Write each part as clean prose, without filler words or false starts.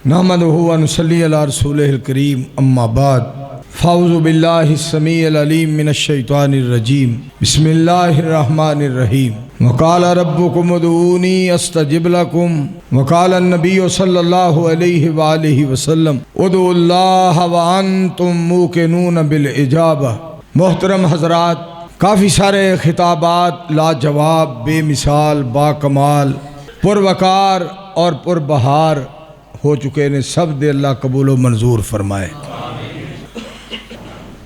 नहमदुहु व नुसल्ली अला रसूलिहिल करीम अम्मा बाद फ़ाऊज़ु बिल्लाहि स्समीइल अलीम मिनश शैतानिर रजीम बिस्मिल्लाहिर रहमानिर रहीम वक़ाल रब्बुकुम उदऊनी अस्तजिब लकुम वक़ाल नबिय्यु सल्लल्लाहु अलैहि व आलिहि वसल्लम उदउल्लाह व अंतुम मूक़िनून बिल इजाबा। मोहतरम हज़रात, काफ़ी सारे खिताबात लाजवाब, बेमिसाल, बाकमाल, पुरवकार और पुरबहार हो चुके ने, सब दे अल्लाह कबूल व मंजूर फरमाए।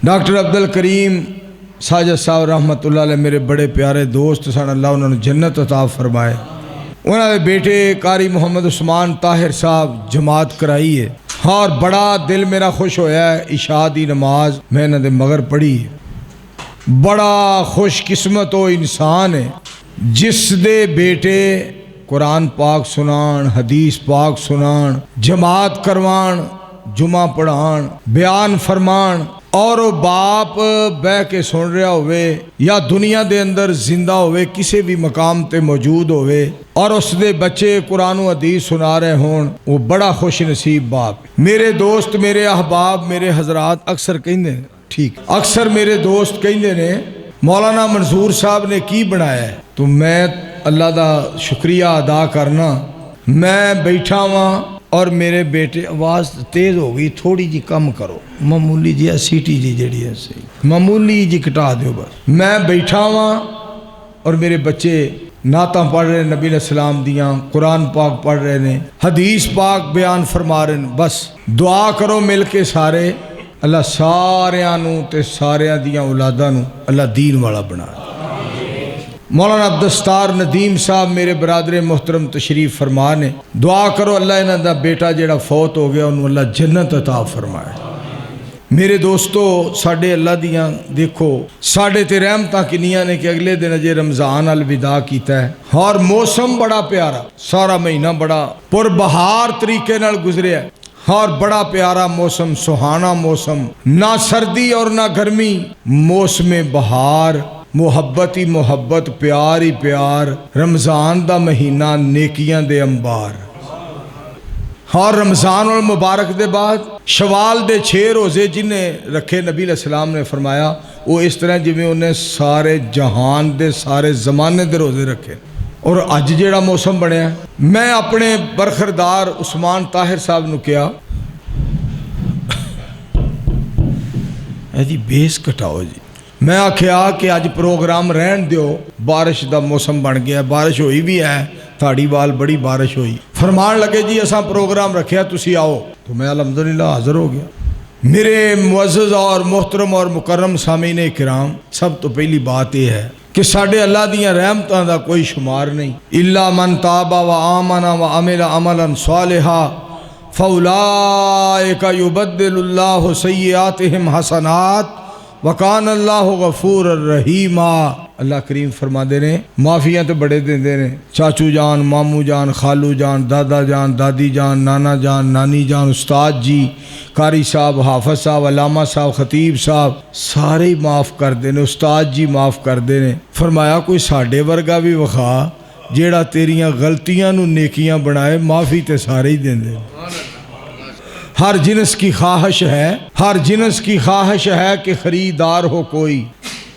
डॉक्टर अब्दुल करीम साजिद साहब रहमतुल्लाह अलैह मेरे बड़े प्यारे दोस्त सन, अल्लाह उन्होंने जन्नत अता फरमाए। उन्होंने बेटे कारी मोहम्मद उस्मान ताहिर साहब जमात कराई है और बड़ा दिल मेरा खुश होया है। इशा दी नमाज मैं इन्हां दे मगर पढ़ी है। बड़ा खुशकिस्मत वो इंसान है जिस दे बेटे कुरान पाक सुनान, हदीस पाक सुनान, जमात करवान, जुमा पढ़ान, बयान फरमान और बाप बह के सुन रहा होवे या दुनिया दे अंदर जिंदा होवे, किसी भी मकाम ते मौजूद होवे और उस दे बच्चे कुरान व हदीस सुना रहे हों, वो बड़ा खुश नसीब बाप। मेरे दोस्त, मेरे अहबाब, मेरे हजरात अक्सर कहते हैं, ठीक अक्सर मेरे दोस्त कहते ने मौलाना मंसूर साहब ने की बनाया है, तो मैं अल्लाह दा शुक्रिया अदा करना। मैं बैठा वहाँ और मेरे बेटे आवाज़ तेज़ हो गई, थोड़ी जी कम करो, मामूली जी सीटी जी जड़ी है सही, मामूली जी घटा दो बस। मैं बैठा वहाँ और मेरे बच्चे नाता पढ़ रहे, नबी अलैहिस्सलाम दियाँ, कुरान पाक पढ़ रहे ने, हदीस पाक बयान फरमा रहे ने। बस दुआ करो मिल के सारे, अल्लाह सारियां नूं ते सारियां दियां औलादां नूं अल्लाह दीन वाला बना। मौलाना अब्दुस्तार नदीम साहब मेरे बरादरे मोहतरम तशरीफ फरमा ने, दुआ करो अल्लाह इन्हां दा बेटा जेड़ा फौत हो गया उन्होंने अल्लाह जन्नत अता फरमाए। मेरे दोस्तों, साढ़े अल्लाह दियां देखो साढ़े ते रहमतां किन्नियां ने कि अगले दिन अजे रमज़ान अलविदा कीता है और मौसम बड़ा प्यारा, सारा महीना बड़ा पुरबहार तरीके नाल गुजरिया और बड़ा प्यारा मौसम, सुहाना मौसम, ना सर्दी और ना गर्मी, मौसम बहार, मुहब्बत ही मुहब्बत, प्यार ही प्यार, रमज़ान दा महीना, नेकियां दे अंबार। और रमज़ान और मुबारक दे बाद शवाल दे 6 रोज़े जिन्हें रखे नबी अलैहिस्सलाम ने फरमाया वो इस तरह जिवें उन्हें सारे जहान दे सारे ज़माने दे रोज़े रखे। और अज जेड़ा मौसम बनया, मैं अपने बरखरदार उस्मान ताहिर साहब नूं कहा जी बेस घटाओ जी। मैं आख्या कि अज प्रोग्राम रहन दियो, बारिश का मौसम बन गया, बारिश हुई भी है, थाड़ी वाल बड़ी बारिश हुई। फरमान लगे जी असा प्रोग्राम रखा तुसी आओ, तो मैं अल्हम्दुलिल्लाह हाज़िर हो गया। मेरे मुअज़्ज़ज़ और मोहतरम और मुकर्रम सामीन किराम, सब तो पहली बात यह है कि साढ़े अल्लाह दियां रहमतां दा कोई शुमार नहीं। इल्ला मन ताबा व आमना व अमिला अमलन सालिहा फउलाइका युबद्दिलुल्लाहु सय्यिआतिहिम हसनात वकान अल्लाह गफूर रहीमा। अल्लाह करीम फरमाते ने माफिया तो बड़े देंदे ने, चाचू जान, मामू जान, खालू जान, दादा जान, दादी जान, नाना जान, नानी जान, उस्ताद जी, कारी साहब, हाफिज साहब, अलामा साहब, खतीब साहब, सारे ही माफ़ कर देने, उस्ताद जी माफ़ कर देने। फरमाया कोई साढ़े वर्गा भी विखा जेड़ा तेरियां गलतियां नूं नेकियां बनाए, माफ़ी ते सारे ही देंदे। हर जिनस की ख्वाहिश है, हर जिनस की ख्वाहिश है कि खरीदार हो कोई,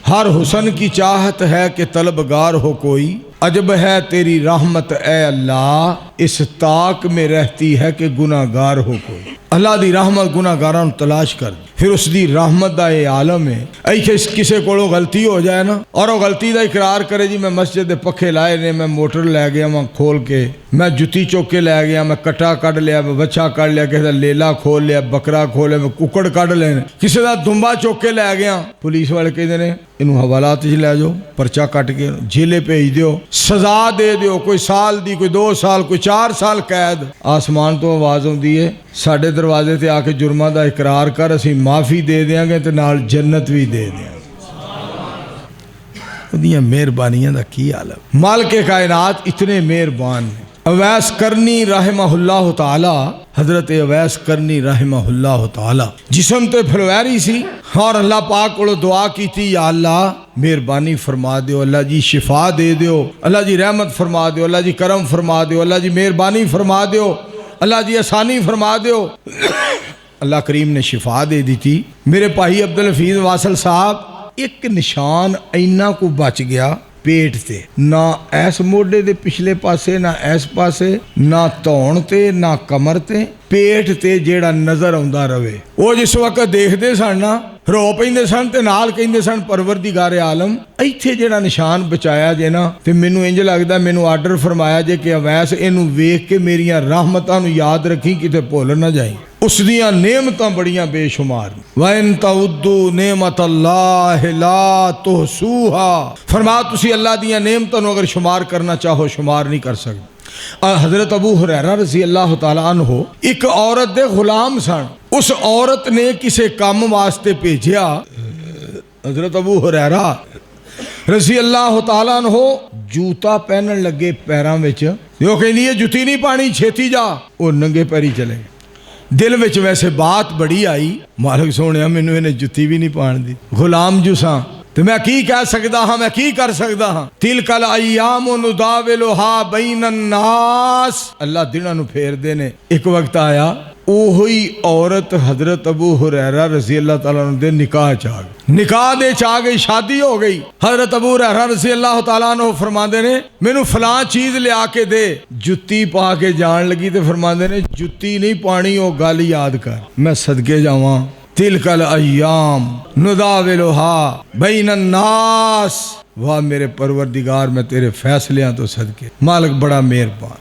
हर हुसन की चाहत है कि तलबगार हो कोई। अजब है तेरी रहमत ए अल्लाह, इस ताक में रहती है कि गुनाहगार हो कोई। अल्लाह दी रहमत गुनाहगारां नूं तलाश कर, फिर उसकी रहमत दा ये आलम है। ऐसे किसी को गलती हो जाए ना और वो गलती का इकरार करे जी मैं मस्जिद दे पखे लाए ने, मैं मोटर लै गया वहाँ खोल के, मैं जुत्ती चुक के लै गया, मैं कट्टा कढ़ लिया, मैं बच्चा कढ़ लिया, किसी का लेला खोल लिया, बकरा खोल लिया, मैं कुकड़ कढ़ लेने, किसी का दुम्बा चुक के लै गया। पुलिस वाले कहते हैं इनू हवालात च लै जाओ, परचा कट के जेले भेज दियो, सजा दे दियो, कोई साल दी, कोई 2 साल, कोई 4 साल कैद। आसमान तो आवाज़ आती है साढ़े दरवाजे ते आके जुर्मां दा इकरार कर, असीं माफ़ी दे देंगे तो नाल जन्नत भी दे देंगे। उहदियां मेहरबानियां दा की हाल है। मालिक कायनात इतने मेहरबान ने। अवैस करनी रहमहुल्लाह ताला, हजरत अवैस करनी रहमहुल्लाह ताला जिस्म ते फलवैरी सी और अल्लाह पाक को दुआ की थी, या अल्लाह मेहरबानी फरमा दो, अल्लाह जी शिफा दे दो, अल्लाह जी रहमत फरमा दो, अल्लाह जी करम फरमा दो, अल्लाह जी मेहरबानी फरमा दो। अल्लाह जी आसानी फरमा दो। अल्लाह करीम ने शिफा दे दी थी। मेरे भाई अब्दुल हफीज वासल साहब एक निशान इन्ना को बच गया पेट ते, ना इस मोढे दे पिछले पासे, ना इस पासे, ना धौण ते, ना कमर ते, पेट ते जेड़ा नज़र आउंदा रवे। वो जिस वक्त देखते सन ना रो पैंदे सन ते नाल कहिंदे सन परवरदिगार आलम इत्थे जेड़ा निशान बचाया जे ना, ते मैनू इंज लगदा मैनू आर्डर फरमाया जे कि अवैस इनू वेख के मेरियां रहमतां नू याद रखी, किते भुल ना जाई। उस दियां नेमतां बड़ियां बेशुमार। वइन तउद्दू नेमतल्लाहि ला तुहसूहा, फरमा तुसी अल्लाह दियां नेमतां नू अगर शुमार करना चाहो शुमार नहीं कर सकते। हज़रत अबू हुरैरा रज़ी अल्लाह तआला अन्हु एक औरत दे गुलाम सन। उस औरत ने किसी काम वास्ते भेजिया। हज़रत अबू हुरैरा रज़ी अल्लाह तआला अन्हु जूता पहनन लगे पैरों में, वो कहती है जुती नहीं पानी, छेती जा। वो नंगे पैरी चले। दिल में वैसे बात बड़ी आई, मालिक सोने मैनू इन्हें जुती भी नहीं पान दी, गुलाम जुसा तो मैं की कह सकता हाँ, मैं की कर सकता हाँ। तिल कल अय्यामु नुदाविलुहा बैनन नास, अल्लाह दिनां नू फेरदे ने। एक वक्त आया ओही औरत हजरत अबू हुरैरा रज़ी अल्लाह तआला अन्हु दे निकाह च आ गई। निकाह दे च आ गई, शादी हो गई। हजरत अबू हुरैरा रज़ी अल्लाह तआला अन्हु फरमांदे ने मैनू फलां चीज़ लिया के दे। जुत्ती पा के जान लगी तो फरमांदे ने जुत्ती नहीं पानी, वो गल याद कर, मैं सदके जावां। तिलकल अय्याम नुदाविलुहा बैनन नास, वाह मेरे परवरदिगार मैं तेरे फैसलियां तो सदके। मालिक बड़ा मेहरबान।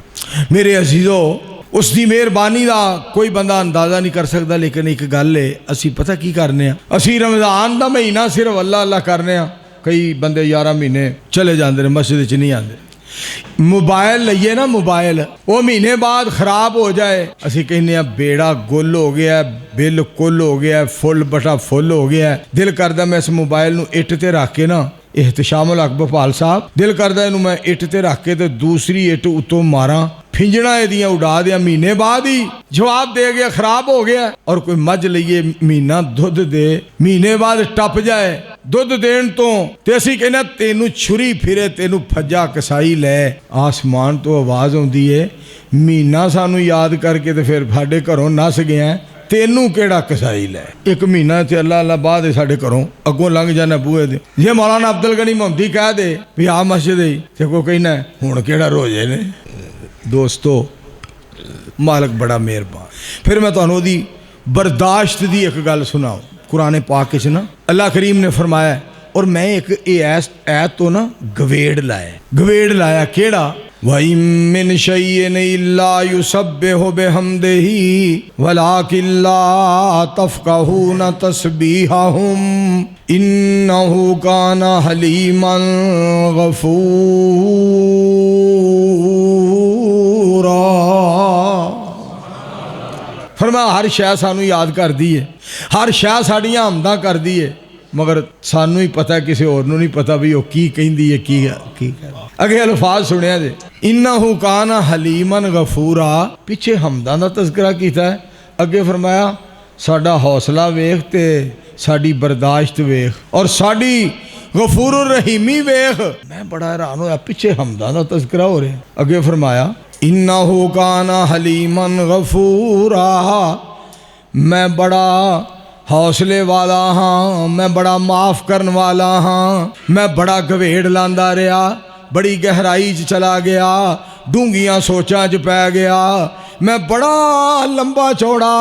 मेरे अजीजों उसकी मेहरबानी का कोई बंदा अंदाज़ा नहीं कर सकता। लेकिन एक गल है, असी पता की करने, असी रमज़ान का महीना सिर्फ अल्लाह अल्लाह करने। कई बंदे 11 महीने चले जाते हैं, मस्जिद च नहीं आते। मोबाइल लईए ना, मोबाइल वो महीने बाद खराब हो जाए, असी कहने बेड़ा गुल हो गया, बिल्कुल हो गया, फुल बटा फुल हो गया। दिल करदा मैं इस मोबाइल नू इट ते रख के ना, एहतशामुल हक भोपाल साहब, दिल करदा इनू मैं इट ते रख के ते दूसरी इट उतों मारा, फिंजणा एदियां उड़ा दिया। महीने बाद ही जवाब दे गया, खराब हो गया। और कोई मझ लईए महीना दुध दे, महीने बाद टप जाए दुध देन तो, ते असीं कहना तेनू छुरी फिरे, तेनू फज्जा कसाई लै। आसमान तो आवाज़ आउंदी है, महीना सानू याद करके ते फिर साडे घरों नस गया, तेनू केड़ा कसाई लै। एक महीना ते अल्लाह अल्लाह बाद साडे घरों अगों लंघ जाना बूहे दे। जे मौलाना अब्दुल गनी मोहम्मदी कह दे भी आ मस्जिद ते कोई कहना हुण केड़ा रोजे ने। दोस्तों मालिक बड़ा मेहरबान। फिर मैं तुहानू ओदी बर्दाश्त दी एक गल सुनाऊं। कुरान पाक च ना अल्लाह करीम ने फरमाया, और मैं एक ऐत तो ना गवेड़ लाया केड़ा, वइम मिन शैइन इल्ला युसब्बिहु बिहम्दिही वलाकिन ला तफक़हून तस्बीहहुम इन्नहु काना हलीमन गफूरा। फरमा हर शय सानू याद कर दी है, हर शय साड़ियां हमदां कर दी है, मगर सानू ही पता है, किसी होर नू नहीं पता भी वो की कहिंदी है, की अगे अल्फाज सुनिया जे, इन्नहु काना हलीमन गफूरा। पिछे हमदां दा तज़किरा कीता है, अगे फरमाया साडा हौसला वेख ते साडी बर्दाश्त वेख और साडी गफूरुर रहीमी वेख। मैं बड़ा हैरान होया, पिछे हमदां दा तज़किरा हो रहा। अगे फरमाया इन्नहु काना हलीमन गफूरा, मैं बड़ा हौसले वाला हाँ, मैं बड़ा माफ़ करने वाला हाँ। मैं बड़ा गवेड़ लांदा रहा, बड़ी गहराई च चला गया, डूंगियां सोचां च पै गया। मैं बड़ा लंबा चौड़ा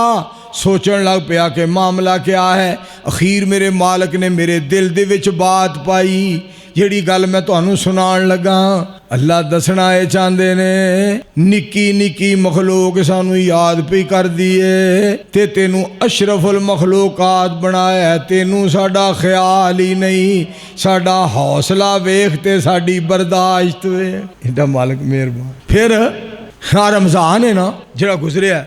सोचन लग पिया कि मामला क्या है। अखीर मेरे मालिक ने मेरे दिल दे विच बात पाई, जिहड़ी गल मैं तुहानू सुनान लगा। अल्लाह दसना ये चाहते ने, निक्की निक्की मखलूक सानू याद पई कर दिए, ते तेनू अशरफुल मखलूकात बनाया, तेनू साडा ख्याल ही नहीं। साडा हौसला वेख ते साडी बर्दाश्त वेख, एडा मालिक मेहरबान। फिर हाँ रमज़ान है ना जरा गुजरिया,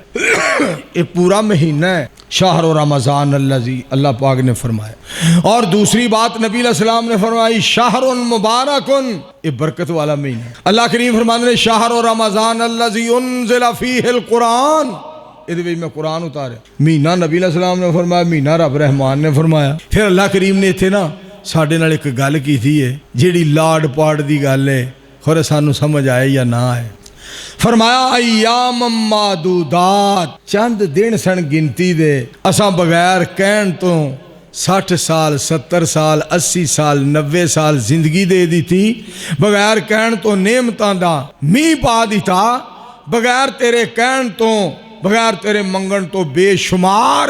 ये पूरा महीना है, शाहर रमज़ान अल्लज़ी, अल्लाह पाक ने फरमाया। और दूसरी बात नबी अलैहिस्सलाम ने फरमाई, शाहरुन मुबारकुन, ये बरकत वाला महीना। अल्लाह करीम फरमाते हैं शाहर रमज़ान अल्लज़ी उन्ज़िला फ़ीहिल कुरान, ये मैं कुरान उतारे। महीना नबी अलैहिस्सलाम ने फरमाया, महीना रब रहमान ने फरमाया। फिर अल्लाह करीम ने इत्थे ना साडे नाल एक गल कीती है, जिहड़ी लाड पाड़ दी गल है, खरे सानू समझ आए या ना आए। فرمایا ایام معدودات، چند دن سن گنتی دے، اساں بغیر کہن تو 60 سال 70 سال 80 سال 90 سال زندگی دے دیتی، بغیر کہن تو نعمتاں دا میہ پا دیتا، بغیر تیرے کہن تو بغیر تیرے منگن تو بے شمار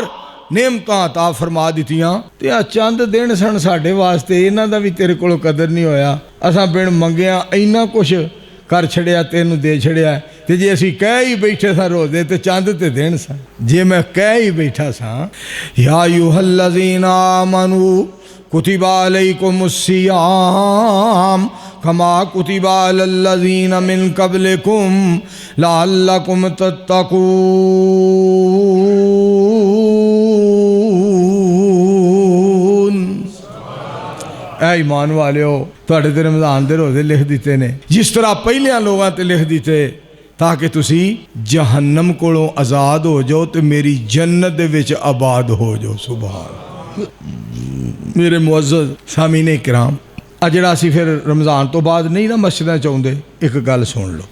نعمتاں عطا فرما دیتیاں، تے آ چند دن سن ساڈے واسطے، انہاں دا بھی تیرے کولوں قدر نہیں ہویا، اساں بن منگیاں اینا کچھ کر چھڑیا، تینوں دے چھڑیا، تے جے اسی کہہ ہی بیٹھے سا روزے تے چند تے دن سا، جے میں کہہ ہی بیٹھا سا یا ایھا الذین آمنوا کتب علیکم الصیام کما کتب علی الذین من قبلکم لعلکم تتقون۔ اے ایمان والے ہو، تواڈے تے رمضان دے روزے لکھ دیتے نے جس طرح پہلیاں لوگاں تے لکھ دیتے تاکہ تسی جہنم کولوں آزاد ہو جاؤ تے میری جنت دے وچ آباد ہو جاؤ۔ سبحان میرے معزز سامعین کرام، جڑا اسی پھر رمضان تو بعد نہیں نا مسجداں چاہندے، ایک گل سن لو۔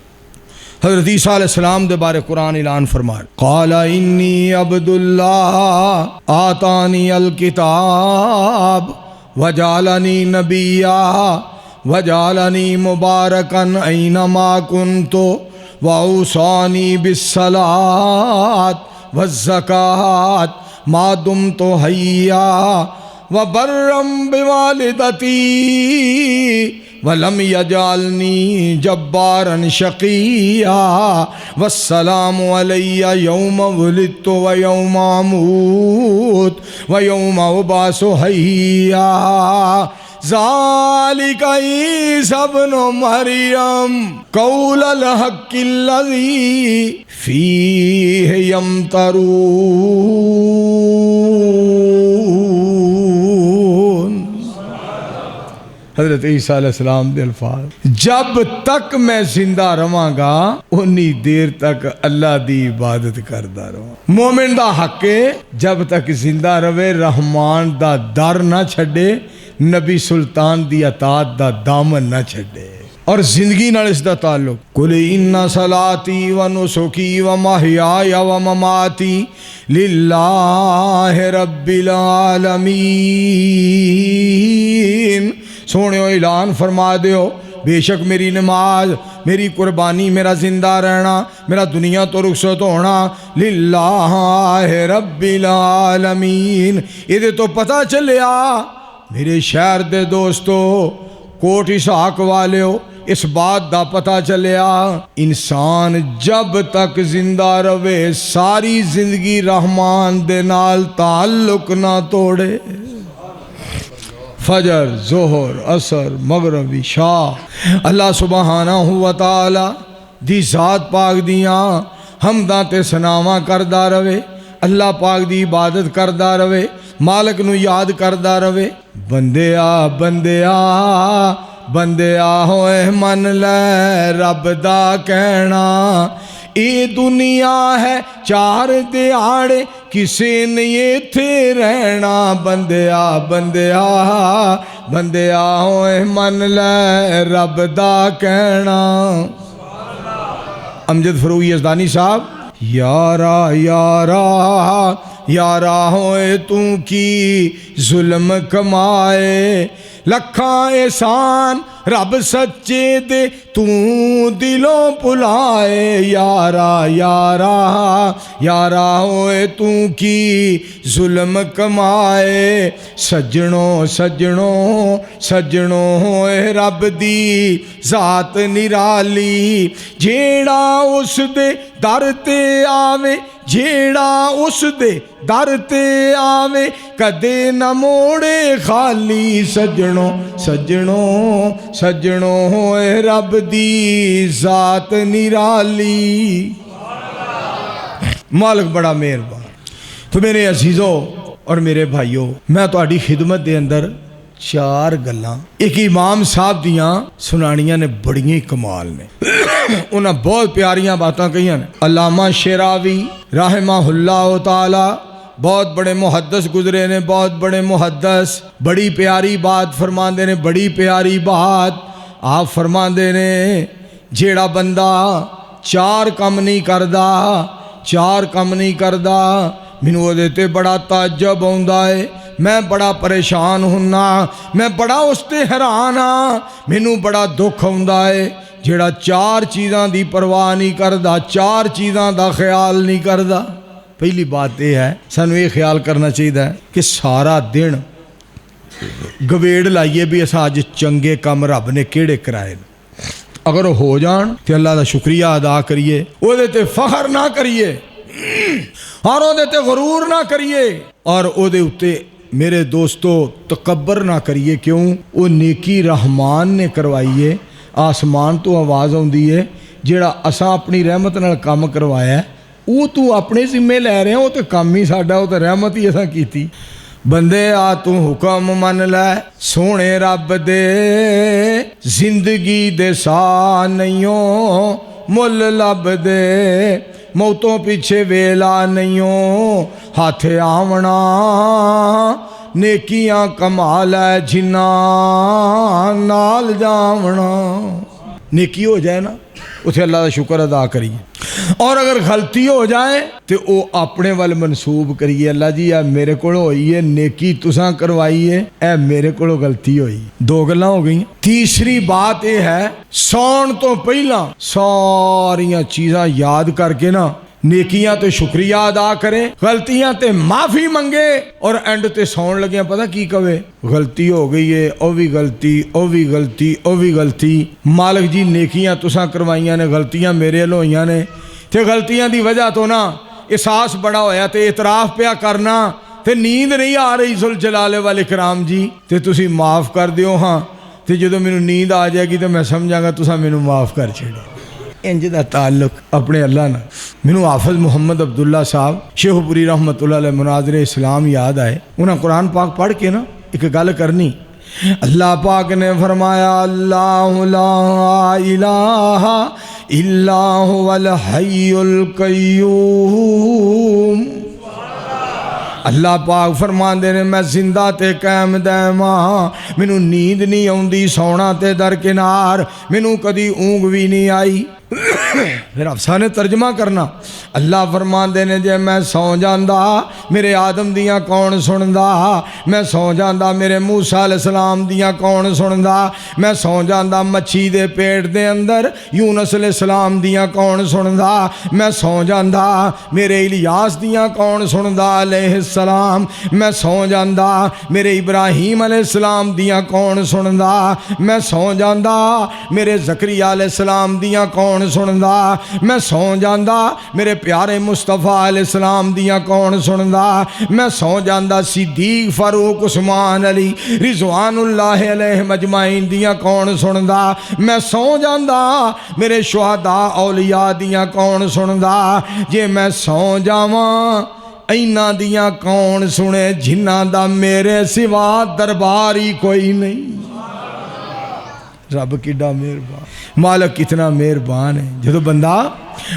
حضرت عیسیٰ علیہ السلام دے بارے قرآن اعلان فرمایا، قال انی عبد اللہ آتانی الکتاب وجعلنی نبیا وجعلنی مبارکا اینما کنت واوصانی بالصلاۃ والزکاۃ ما دمت حیا وبرا بوالدتی ولم یجعلنی جبارا شقیا والسلام علی یوم ولدت ویوم اموت ویوم ابعث حیا ذالک عیسی ابن مریم قول الحق الذی فیہ یمترون۔ حضرت عیسیٰ علیہ السلام دے الفاظ، جب تک میں زندہ رہاں گا انی دیر تک اللہ دی عبادت کردا رہاں۔ مومن دا حق ہے جب تک زندہ رہے رحمان دا در نہ چھڈے، نبی سلطان دی اطاعت دا دامن نہ چھڈے، اور زندگی نال اس دا تعلق قل ان صلاتی و نسکی و محیای و مماتی للہ رب العالمین۔ سونیو اعلان فرما دیو بے شک میری نماز، میری قربانی، میرا زندہ رہنا، میرا دنیا تو رخصت ہونا للہ رب العالمین۔ یہ تو پتہ چلیا میرے شہر دے دوستو، کوٹ اسحاق والے ہو، اس بات دا پتہ چلیا انسان جب تک زندہ رہے ساری زندگی رحمان دے نال تعلق نہ توڑے۔ فجر، ظہر، عصر، مغرب، عشاء اللہ سبحانہ و تعالی دی ذات پاک دیاں حمداں تے ثناواں کردا رہے، اللہ پاک دی عبادت کردا رہے، مالک نو یاد کردا رہے۔ بندیا بندیا بندیا ہوئے من لے رب دا کہنا، اے دنیا ہے چار دیاڑے کسے نہیں ایتھے رہنا۔ بندیا بندیا بندیا ہوئے من لے رب دا کہنا۔ امجد فروغی یزدانی صاحب، یارا یارا یارا ہوئے تو کی ظلم کمائے، لکھاں احسان رب سچے دے تو دلوں پلائے۔ یارا یارا یارا ہوئے تو کی ظلم کمائے، سجنوں سجنوں سجنوں ہوئے رب دی ذات نرالی، جیڑا اس دے در تے آوے جیڑا اس دے در تے آوے کدے نہ موڑے خالی۔ سجنوں سجنوں سجنوں ہوئے رب دی ذات نرالی۔ مالک بڑا مہربان۔ تو میرے عزیزوں اور میرے بھائیوں، میں تہاڈی خدمت دے اندر چار گلاں ایک امام صاحب دیاں سنانیاں نے بڑی کمال نے، انہاں بہت پیاریاں باتاں کہیاں نے۔ علامہ شیراوی رحمہ اللہ تعالی بہت بڑے محدث گزرے نے، بہت بڑے محدث، بڑی پیاری بات فرماندے نے، بڑی پیاری بات آپ فرماندے نے۔ جیڑا بندہ चार काम नहीं करदा, चार काम नहीं करदा, मैनू उहदे ते बड़ा ताज्जुब आउंदा है, मैं बड़ा परेशान हुन्ना, मैं बड़ा उस ते हैरान हाँ, मैनू बड़ा दुख आउंदा है जिहड़ा चार चीज़ां दी परवाह नहीं करदा, चार चीज़ां दा ख्याल नहीं करदा। पहली बात यह है सानू ये ख्याल करना चाहिए कि सारा दिन गवेड़ लाइए भी असां अज चंगे काम रब ने किहड़े कराए, अगर हो जान तो अल्लाह का शुक्रिया अदा करिए, उहदे ते फखर ना करिए और उहदे ते गरूर ना करिए और उहदे उत्ते मेरे दोस्तों तकब्बर ना करिए। क्यों? वो नेकी रहमान ने करवाई है, आसमान तो आवाज़ आउंदी है, जिहड़ा असां अपनी रहमत नाल काम करवाया वो तू अपने जिम्मे लै रहे, वो तो काम ही साडा, वो तो रहमत ही असां कीती। बंदे आ तू हुक्म मन लै सोने रब दे, जिंदगी दे सा नहींओ मुल लब दे, मौतों पीछे वेला नहींओ हाथ आवना, नेकियां कमा लै जिन्ना नाल जावना। नेकी हो जाए ना उसे अल्लाह का शुक्र अदा करिए, और अगर गलती हो जाए तो वो अपने वाल मनसूब करिए, अल्लाह जी आ मेरे को होई है, नेकी तुसां करवाई है, ए मेरे को गलती होई। दो गल्लां हो गई। तीसरी बात यह है सौण तो पहला सारियां चीज़ां याद करके ना नेकियां तो शुक्रिया अदा करे, गलतियां ते माफ़ी मंगे, और एंड ते सौण लगे पता की कवे गलती हो गई है, ओ भी गलती, ओ भी गलती, ओ भी गलती। मालिक जी नेकियां तुसां करवाइयां ने, गलतियां मेरे लो होइयां ने, ते गलतियां दी वजह तो ना एहसास बड़ा होया ते इतराफ पिया करना, ते नींद नहीं आ रही जुल जलाले वाले कराम जी, ते तुसी माफ़ कर दियो। हाँ ते जदों मैनू नींद आ जाएगी तो मैं समझांगा तुसां मैनू माफ़ कर छड़े। इंज दा ताल्लुक अपने अल्लाह ना। मैनू हाफिज मुहम्मद अब्दुल्ला साहब शेखपुरी रहमतुल्लाह अलैह मुनाज़िरे इस्लाम याद आए। उन्हें कुरान पाक पढ़ के ना एक गल करनी, अल्लाह पाक ने फरमाया अल्लाहु ला इलाहा इल्ला हुवल हय्युल कय्यूम। अल्लाह पाक फरमांदे ने मैं जिंदा ते कायम दैमा, मैनू नींद नहीं आउंदी, सौना ते दरकिनार, मैनू कदी ऊँग भी नहीं आई। फिर अफसा ने तर्जमा करना, अल्लाह फरमांदे ने जे मैं सौ जांदा मेरे आदम दियाँ कौन सुनदा, मैं सौ जांदा मेरे मूसा अलैहिस्सलाम दियाँ कौन सुनदा, मैं सौ जांदा मच्छी दे पेट दे अंदर यूनुस अलैहिस्सलाम दियाँ कौन सुनदा, मैं सौ जांदा मेरे इलियास दियाँ कौन सुनदा अलैहिस्सलाम, मैं सौ जांदा मेरे इब्राहीम अलैहिस्सलाम दियाँ कौन सुनदा, मैं सौ जांदा मेरे ज़करिया अलैहिस्सलाम दियाँ कौन सुनदा, मैं सौ जांदा मेरे प्यारे मुस्तफ़ा अलैहिस्सलाम दियाँ कौन सुनदा, मैं सौ जांदा सिद्दीक फारूक उस्मान अली रिज़वानुल्लाह अलैहिम अजमाइन दियाँ कौन सुनदा, मैं सौ जांदा मेरे शुहदा औलिया दियाँ कौन सुनदा। जे मैं सौ जावां इन्हां दियां कौन सुने, जिन्हां दा मेरे सिवा दरबार ही कोई नहीं। रब किड्डा मेहरबान, मालिक कितना मेहरबान है। जो बंदा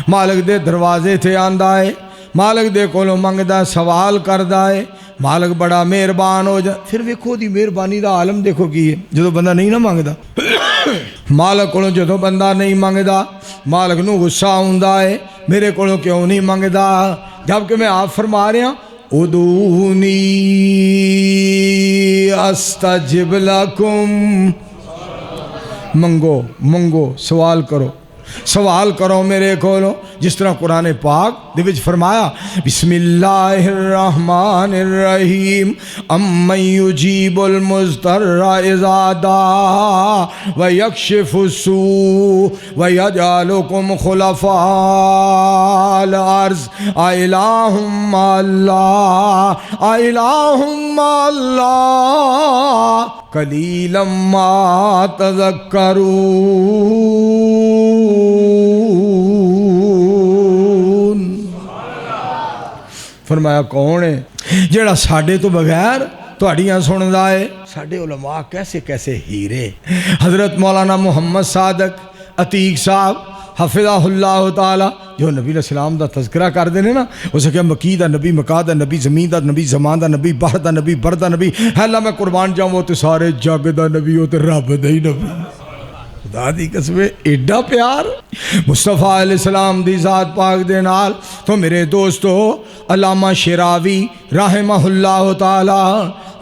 मालिक दे दरवाजे ते आंदा है, मालिक दे कोलों मंगदा, सवाल करदा है, मालिक बड़ा मेहरबान हो जा। फिर वेखो दी मेहरबानी दा आलम देखो की है। जो बंदा नहीं ना मंगदा मालिक कोलों, जो बंदा नहीं मंगदा मालिक नूं गुस्सा आउंदा है, मेरे कोलों क्यों नहीं मंगदा, जबकि मैं आप फरमा रहा उदूनी अस्तजिब लकुम। मंगो मंगो, सवाल करो, सवाल करो मेरे कोलो। जिस तरह कुरान पाक दे विच फरमाया बिस्मिल्लाहिर्रहमानिर्रहीम अम्मन युजीबुल मुज़्तर्रा इज़ा दा व यक्शिफुस्सू व यजअलुकुम खुलफाअल अर्ज़ अइलाहुम अल्लाह अइलाहुम अल्लाह कलीलम मा तज़क्करून। फरमाया कौन है जेड़ा साडे तो बगैर तुहाड़ियां सुनदा है। साडे उलमा कैसे कैसे हीरे। हज़रत मौलाना मोहम्मद सादक अतीक साहब हफिज़हुल्लाह ताला जो नबी सलाम का तज़किरा करते हैं ना, उसे क्या मकी का नबी, मका का नबी, ज़मीन का नबी, ज़मान का नबी, बाहर का नबी, बर का नबी। है ला मैं कुर्बान जाऊँ वो तो सारे जग का नबी, वो तो रब का ही नबी। خدا دی قسم ایڈا پیار مصطفیٰ علیہ السلام دی ذات پاک دے نال۔ تو میرے دوستو علامہ شراوی رحمہ اللہ تعالی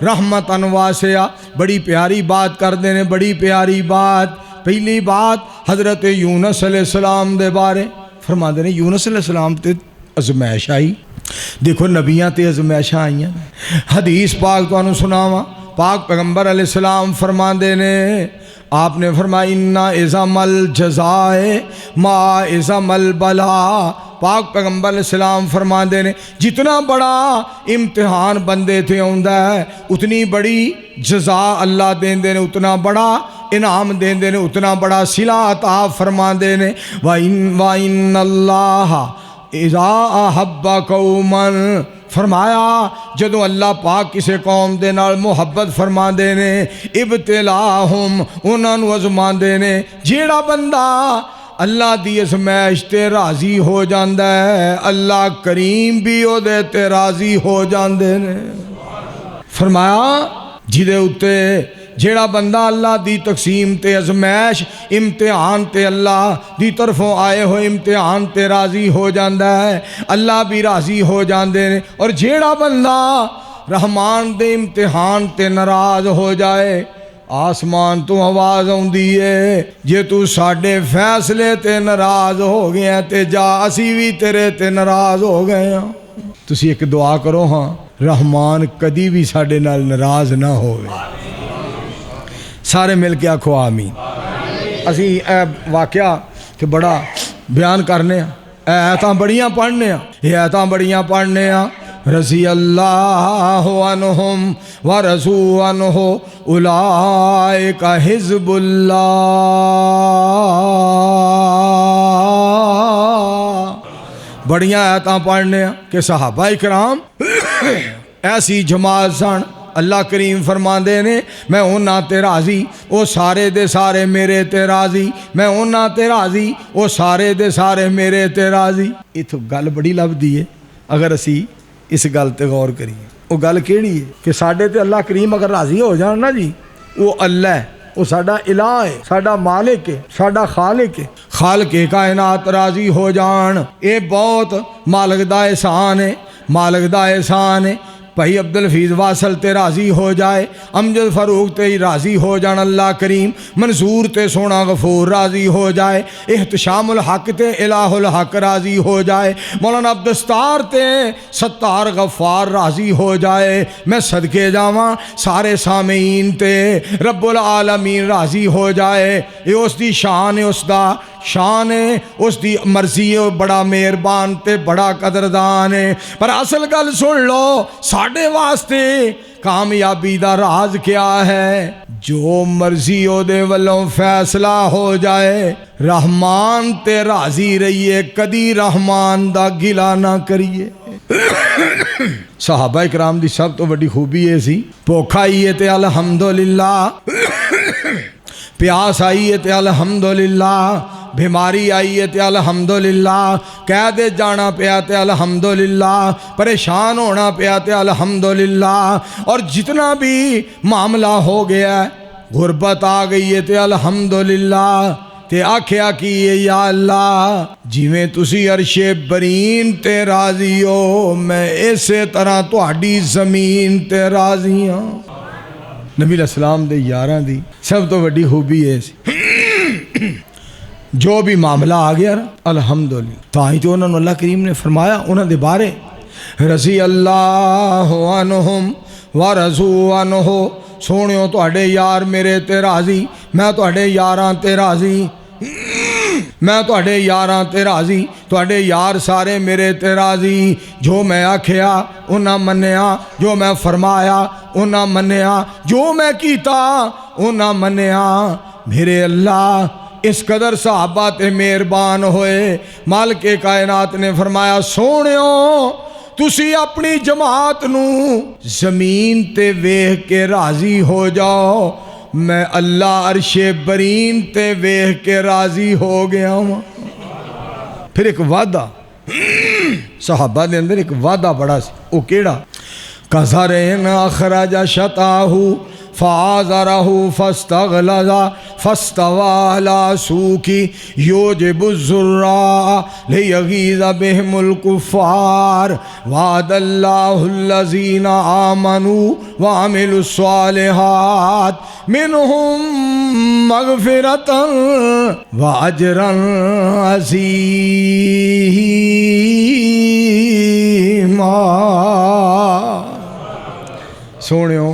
رحمتاً واسعہ بڑی پیاری بات کر دینے، بڑی پیاری بات۔ پہلی بات حضرت یونس علیہ السلام دے بارے فرما دینے، یونس علیہ السلام تے ازمائش آئی۔ دیکھو نبیاں تے ازمائشاں آئیاں۔ حدیث پاک تو انہوں سناواں، پاک پیغمبر علیہ السلام فرما دینے، آپ نے فرمایا اِنَّا اِذَمَ الْجَزَائِ مَا اِذَمَ الْبَلَا۔ پاک پیغمبر علیہ السلام فرما دینے جتنا بڑا امتحان بندے تھے ہوندہ ہے اتنی بڑی جزا اللہ دین دینے، اتنا بڑا انعام دین دینے، اتنا بڑا صلہ عطا فرما دینے۔ وَإِنَّ اللَّهَ اِذَا أَحَبَّ قَوْمًا، فرمایا جدو اللہ پاک کسے قوم دے نال محبت فرما دینے، ابتلاہم انہاں نو ازما دینے۔ جیڑا بندہ اللہ دی ازمائش تے راضی ہو جاندہ ہے اللہ کریم بھی او دے تے راضی ہو جاندے نے۔ فرمایا جدے اتے جیڑا بندہ اللہ دی تقسیم تے ازمائش امتحان تے اللہ دی طرفوں آئے ہوئے امتحان تے راضی ہو جاندہ ہے اللہ بھی راضی ہو جاندے نے۔ اور جیڑا بندہ رحمان دے امتحان تے ناراض ہو جائے آسمان تو آواز آؤندی ہے جے تو ساڈے فیصلے تے ناراض ہو گیا تے جا اسی بھی تیرے تے ناراض ہو گئے ہاں۔ تسی ایک دعا کرو ہاں رحمان کدی بھی ساڈے نال ناراض نہ ہوئے۔ سارے مل کے آکھو آمین۔ اسی اے واقعہ کہ بڑا بیان کرنے ہیں، اے آیتاں بڑیاں پڑھنے ہیں، یہ آیتاں بڑیاں پڑھنے ہیں۔ رضی اللہ عنہم ورضوا عنہ اولئک حزب اللہ۔ بڑیاں آیتاں پڑھنے ہیں کہ صحابہ اکرام ایسی جماعت سن، اللہ کریم فرما دینے میں انہاں تے راضی او سارے دے سارے میرے تے راضی، میں انہاں تے راضی او سارے دے سارے میرے تے راضی۔ یہ تو گل بڑی لبدی ہے اگر اسی اس گل تے غور کریے۔ وہ گل کیڑی ہے کہ ساڈے تے اللہ کریم اگر راضی ہو جان نا جی، وہ اللہ ہے، وہ ساڈا الہ ہے، ساڈا مالک ہے، ساڈا خالق ہے، خالق کائنات راضی ہو جان اے بہت مالک دا احسان ہے، مالک دا احسان ہے۔ بھائی عبدالحفیظ واصل تے راضی ہو جائے، امجد فاروق تے راضی ہو جان اللہ کریم، منصور تے سونا غفور راضی ہو جائے، احتشام الحق تے الہ الحق راضی ہو جائے، مولانا عبدالستار تے ستار غفار راضی ہو جائے، میں صدقے جاواں سارے سامعین تے رب العالمین راضی ہو جائے۔ یہ اس دی شان ہے، اس دا شان ہے، اس دی مرضی ہے، بڑا مہربان تے بڑا قدردان ہے۔ پر اصل گل سن لو، ساڑھے واسطے کامیابی دا راز کیا ہے؟ جو مرضی او دے والوں فیصلہ ہو جائے، رحمان تے راضی رہیے، کدی رحمان دا گلہ نہ کریے۔ صحابہ اکرام دی سب تو بڑی خوبی ہے سی، بھوک آئی ہے تے الحمدللہ، پیاس آئی ہے تے الحمدللہ، بیماری آئی ہے تے الحمدللہ، قید جانا پیا تے الحمدللہ، پریشان ہونا پیا تے الحمدللہ، اور جتنا بھی معاملہ ہو گیا ہے، غربت آ گئی ہے تے الحمدللہ، تے آکھیا کی یا اللہ جویں تسی عرش برین تے راضی ہو میں اسی طرح تہاڈی زمین تے راضی ہوں۔ نبی علیہ السلام دے یاراں دی سب تو بڑی خوبی ہے جو بھی معاملہ آ گیا الحمدللہ، تاں ہی تو انہوں نے اللہ کریم نے فرمایا انہوں دے بارے رضی اللہ عنہم ورضوا عنہ، سونیو تہاڈے یار میرے تے راضی، میں تہاڈے یاراں تے راضی، میں تہاڈے یاراں تے راضی، تہاڈے یار سارے میرے تے راضی، جو میں آکھیا انہاں منیا، جو میں فرمایا انہاں منیا، جو میں کیتا انہاں منیا۔ میرے اللہ اس قدر صحابہ تے مہربان ہوئے، مالک کائنات نے فرمایا سونیو تسی اپنی جماعت نو زمین تے ویکھ کے راضی ہو جاؤ، میں اللہ عرش برین تے ویکھ کے راضی ہو گیا ہوں۔ پھر ایک وعدہ صحابہ دے اندر ایک وعدہ بڑا سی، وہ کیڑا؟ کَذَرٍ أَخْرَجَ شَطْأَهُ فَآزَرَهُ فَاسْتَغْلَظَ فاستوى على سوقه يوجب الزراع ليغيظ بهم الكفار وعد الله الذين آمنوا وعملوا الصالحات منهم مغفرة وأجرا عظيما۔ سونیو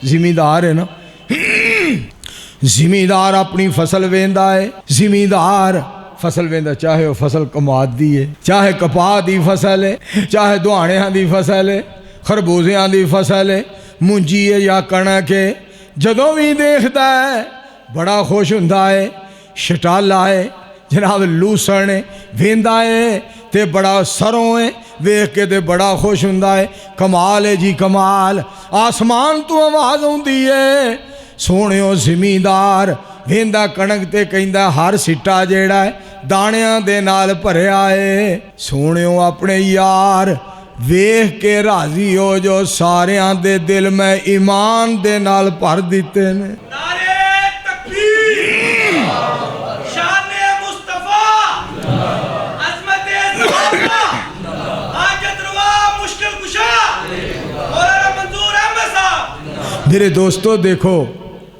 زمیندار ہے نا، زمیندار اپنی فصل ویندا ہے، زمیندار فصل ویندا، چاہے وہ فصل کماد دی ہے، چاہے کپاہ دی فصل ہے، چاہے دوانیاں دی فصل ہے، خربوزیاں دی فصل ہے، مونجی ہے یا کنک ہے، جدوں بھی دیکھتا ہے بڑا خوش ہوندا ہے۔ شٹالا ہے جناب، لوسن ہے، ویندا ہے تے بڑا سروں ہے، ویکھ کے تے بڑا خوش ہوندا ہے۔ کمال ہے جی کمال، آسمان تو آواز ہوندی ہے، سونیو زمیندار ویندا کنک تے کہندا ہر سٹا جیڑا ہے دانیاں دے نال بھریا ہے۔ سونیو اپنے یار ویکھ کے راضی ہو جو ساریاں دے دل میں ایمان دے نال بھر دیتے نے۔ میرے دوستو دیکھو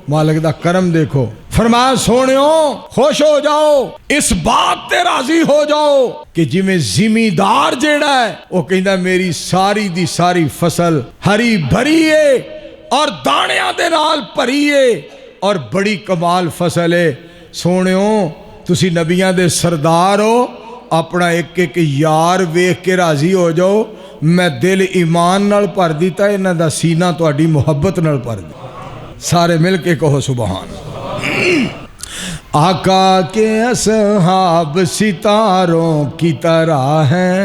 مالک دا کرم دیکھو، فرمایا سونیو خوش ہو جاؤ، اس بات تے راضی ہو جاؤ کہ جی میں زمیندار جیڑا ہے وہ کہندا میری ساری دی ساری فصل ہری بھری ہے اور دانیاں دے نال بھری ہے اور بڑی کمال فصل ہے۔ سونیو تسی نبیاں دے سردار ہو، اپنا ایک ایک یار ویکھ کے راضی ہو جاؤ، میں دل ایمان نال بھر دیتا ہے، انہاں دا سینہ تہاڈی محبت نال بھر دیتا۔ سارے مل کے کہو سبحان۔ آقا کے اصحاب ستاروں کی طرح ہیں،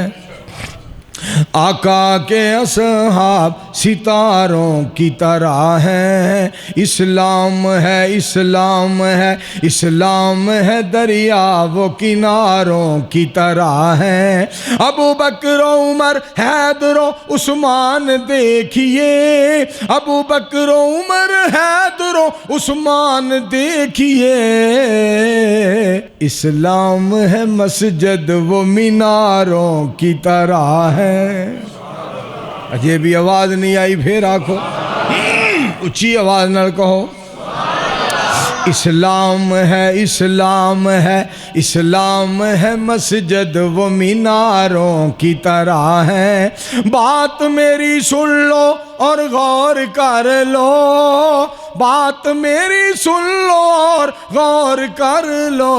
آقا کے اصحاب ستاروں کی طرح ہیں، اسلام ہے اسلام ہے اسلام ہے دریا وہ کناروں کی طرح ہیں۔ ابو بکر و عمر حیدر و عثمان دیکھیے، ابو بکر و عمر حیدر و عثمان دیکھیے، اسلام ہے مسجد وہ میناروں کی طرح ہے۔ اجے بھی آواز نہیں آئی، پھر آکھو اچھی آواز نال کہو، اسلام ہے اسلام ہے اسلام ہے مسجد وہ میناروں کی طرح ہے۔ بات میری سن لو اور غور کر لو، بات میری سن لو اور غور کر لو،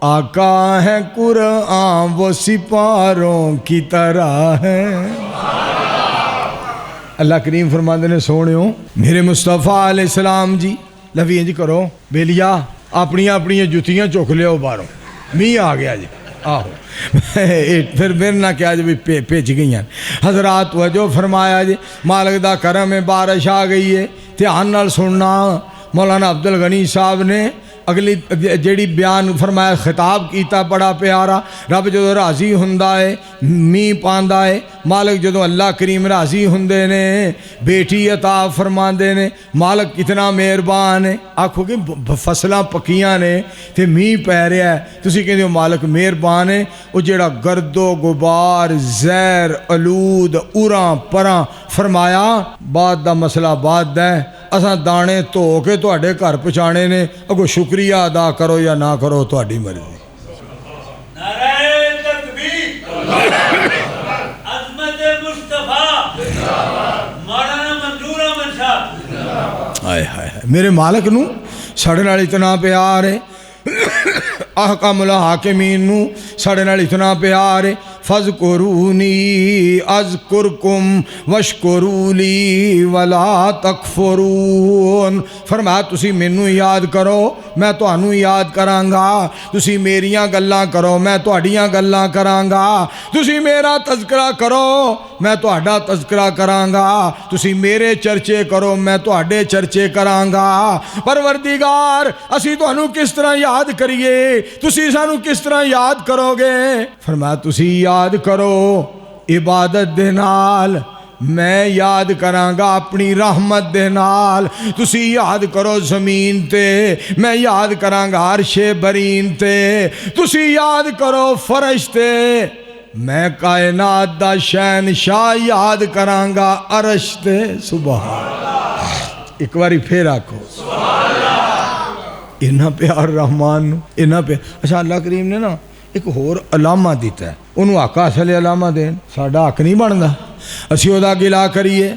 آقا ہے قرآن وہ سپاروں کی طرح ہے۔ اللہ کریم فرماندے نے سونیو میرے مصطفیٰ علیہ السلام جی لفی انج کرو بیلیا اپنی اپنی جتیاں چک لیو باہروں، میہ آ گیا جی، آہو پھر میرے نہ کیا جی پیچ گئی ہیں حضرات۔ توجہ فرمایا جی، مالک دا کرم ہے، بارش آ گئی ہے، دھیان نال سننا۔ مولانا عبدالغنی صاحب نے اگلی جیڑی بیان فرمایا خطاب کیتا بڑا پیارا، رب جدو راضی ہوندا ہے می پاندا ہے، مالک جدو اللہ کریم راضی ہوندے نے بیٹی عطا فرماندے نے، مالک کتنا مہربان ہے۔ آکھو کہ فصلاں پکیاں نے تے می پی رہا ہے، تسی کہندے ہو مالک مہربان ہے۔ وہ جیڑا گرد و غبار زہر آلود اوراں پراں فرمایا بعد دا مسئلہ بعد دا ہے، اساں دانے دھو کے تہاڈے گھر پہنچانے نے، اگو شکریہ ادا کرو یا نہ کرو تہاڈی مرضی۔ نعرہ تکبیر، عظمت مصطفیٰ، مولانا منظور احمد صاحب۔ ہائے ہائے میرے مالک نو ساڑے نال اتنا پیار ہے، احکام الحاکمین نو ساڑے نال اتنا پیار ہے۔ فَاذْكُرُونِي أَذْكُرْكُمْ وَاشْكُرُوا لِي وَلَا تَكْفُرُونَ۔ فرمایا تسی مینوں یاد کرو میں تہانوں یاد کراں گا، تسی میریاں گلاں کرو میں تہاڈیاں گلاں کراں گا، تسی میرا تذکرہ کرو میں تہاڈا تذکرہ کراں گا، تسی میرے چرچے کرو میں تہاڈے چرچے کراں گا۔ پروردگار اسی تہانوں کس طرح یاد کریے، تسی سانوں کس طرح یاد کرو گے؟ فرمایا تسی یاد کرو عبادت دے نال، میں یاد کرانگا اپنی رحمت دے نال، تسی یاد کرو زمین تے، میں یاد کرانگا عرش برین تے، تسی یاد کرو فرش تے، میں کائنات دا شہنشاہ یاد کرانگا عرش تے۔ سبحان اللہ، ایک باری پھر آکھو انہاں پیار رحمان نو، انہاں پیار۔ اچھا اللہ کریم نے نا ایک اور علامہ دیتا ہے، انہوں آقا اصل علامہ دین، ساڑھا حق نہیں بندا، اسی او دا گلا کریے۔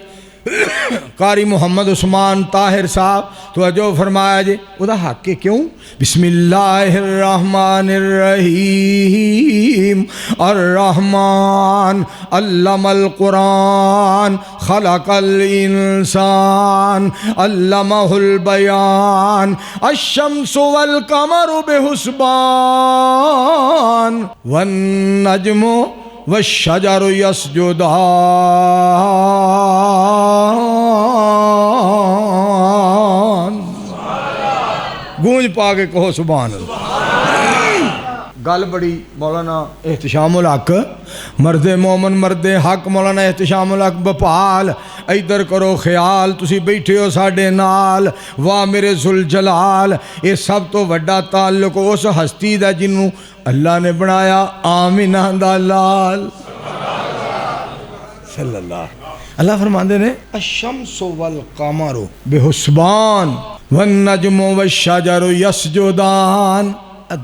قاری محمد عثمان طاہر صاحب توجہ فرمایا جی، او دا حق کے کیوں؟ بسم اللہ الرحمن الرحیم، الرحمن علم القرآن خلق الانسان علمہ البیان الشمس والقمر بحسبان والنجم والشجر یسجدان۔ گونج پا کے کہو سبحان اللہ۔ گل بڑی مولانا احتشام الحق مرد مومن مرد حق مولانا احتشام الحق بپال، ادھر کرو خیال، تسی بیٹھے ہو ساڈے نال، واہ میرے ذوالجلال، یہ سب تو وڈا تعلق اس ہستی دا جنوں اللہ نے بنایا، آمینہ دا لال صلی اللہ۔ اللہ فرماندے نے الشمس والقمر بحسبان والنجم والشجر یسجدان،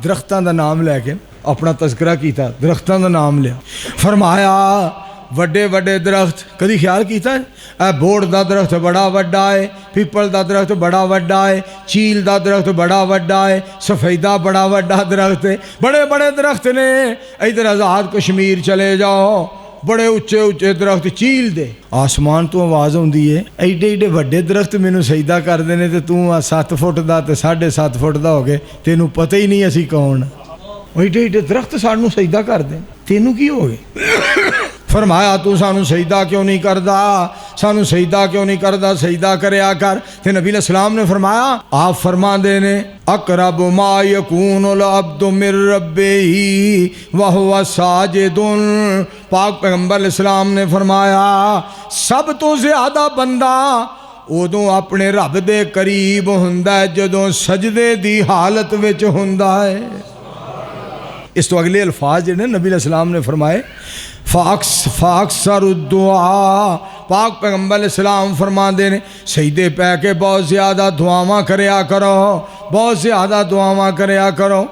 درختاں دا نام لے کے اپنا تذکرہ کیتا، درختاں دا نام لیا، فرمایا وڈے وڈے درخت، کدی خیال کیتا ہے اے بوڑ دا درخت بڑا وڈا ہے، پیپل دا درخت بڑا وڈا ہے، چیل دا درخت بڑا وڈا ہے، سفیدہ بڑا وڈا درخت ہے، بڑے بڑے درخت نے۔ ادھر آزاد کشمیر چلے جاؤ، بڑے اچھے اچھے درخت، چیل دے آسمان تو آواز ہوندی ہے، ایڈے ایڈے وڈے درخت مینوں سجدہ کر دینے تے تو 7 فٹ دا تے 7.5 فٹ دا ہو گئے، تینوں پتہ ہی نہیں اسی کون، ایڈے ایڈے درخت سانوں سجدہ کر دیں، تینوں کی ہو گئے؟ فرمایا تو سانوں سجدہ کیوں نہیں کردا، سانوں سجدہ کیوں نہیں کردا، سجدہ کریا کر۔ تے نبی علیہ السلام نے فرمایا، آپ فرما دے نے اقرب ما یکون العبد من ربہ وہو ساجد، پاک پیغمبر علیہ السلام نے فرمایا سب تو زیادہ بندہ ادوں اپنے رب دے قریب ہوندا ہے جدوں سجدے دی حالت وچ ہوندا ہے۔ اس تو اگلے الفاظ جڑے نبی علیہ السلام نے فرمائے فاکثر الدعا، پاک پیغمبر علیہ السلام فرما دے نے سجدے پہ کے بہت زیادہ دعاواں کریا کرو، بہت زیادہ دعاواں کریا کرو،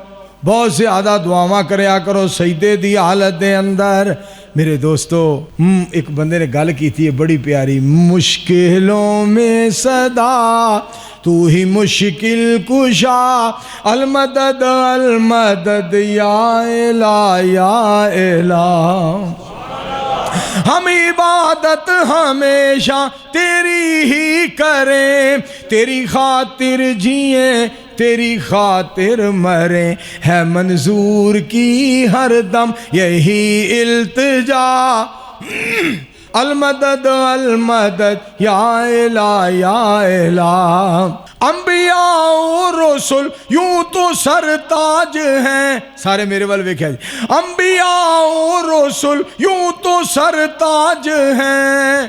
بہت زیادہ دعاواں کریا کرو سجدے دی حالت دے اندر۔ میرے دوستو ایک بندے نے گل کی تھی بڑی پیاری، مشکلوں میں صدا تو ہی مشکل کشا، المدد المدد یا الہ یا الہ، ہم عبادت ہمیشہ تیری ہی کریں، تیری خاطر جئیں تیری خاطر مریں، ہے منظور کی ہر دم یہی التجا، المدد المدد یا الہ یا الہ۔ انبیاء و رسول یوں تو سرتاج ہیں، سارے میرے وال ویکھیا جی، انبیاء و رسول یوں تو سرتاج ہیں،